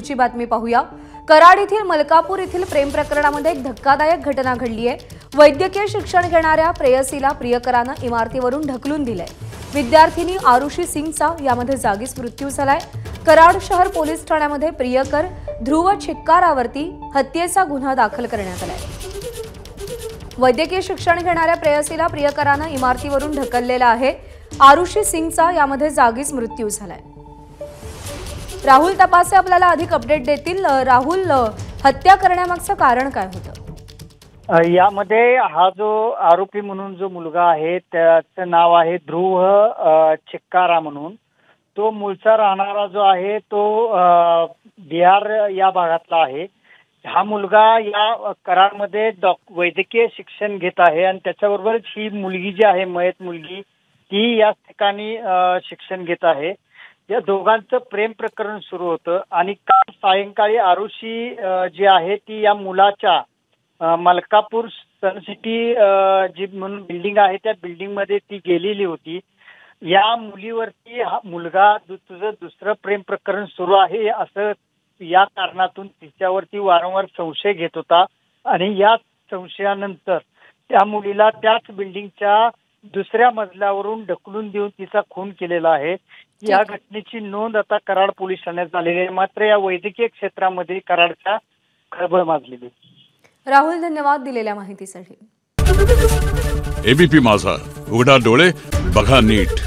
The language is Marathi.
पुढची बातमी पाहूया। कराड येथील मलकापूर येथील प्रेम प्रकरणामध्ये एक धक्कादायक घटना घडली आहे। वैद्यकीय शिक्षण घेणाऱ्या प्रेयसीला प्रियकरानं इमारतीवरून ढकलून दिलंय। विद्यार्थिनी आरुषी सिंगचा यामध्ये जागीच मृत्यू झालाय। कराड शहर पोलीस ठाण्यामध्ये प्रियकर ध्रुव छिक्कारावरती हत्येचा गुन्हा दाखल करण्यात आलाय। वैद्यकीय शिक्षण घेणाऱ्या प्रेयसीला प्रियकरानं इमारतीवरून ढकललेला आहे। आरुषी सिंगचा यामध्ये जागीच मृत्यू झालाय। राहुल तपासे आपल्याला अधिक अपडेट देतील। राहुल, हत्या करण्यामागचं कारण काय होतं? यामध्ये हा जो आरोपी म्हणून जो मुलगा आहे त्याचं नाव आहे ध्रुव छिक्कारा म्हणून। तो मूळचा राहणारा जो आहे तो बिहार या भागातला आहे। हा मुलगा या कराडमध्ये वैद्यकीय शिक्षण घेत आहे आणि त्याच्याबरोबरच ही मुलगी जी आहे मयत मुलगी ती या ठिकाणी शिक्षण घेत आहे। या दोघांचं प्रेम प्रकरण सुरू होतं आणि काल सायंकाळी आरुषी जी आहे ती या मुलाच्या मलकापूर सन सिटी जी म्हणून बिल्डिंग आहे त्या बिल्डिंग मध्ये ती गेलेली होती। या मुलीवरती हा मुलगा तुझं दुसरं प्रेम प्रकरण सुरू आहे असं या कारणातून तिच्यावरती वारंवार संशय घेत होता आणि या संशयानंतर त्या मुलीला त्याच बिल्डिंगच्या दुसऱ्या मजल्यावरून ढकलून देऊन तिचा खून केलेला आहे। या घटनेची नोंद आता कराड पोलीस ठाण्यात झालेली आहे। मात्र या वैद्यकीय क्षेत्रामध्ये कराडचा खळबळ माजलेली। राहुल, धन्यवाद दिलेल्या माहितीसाठी। एबीपी माझा, उघडा डोळे बघा नीट।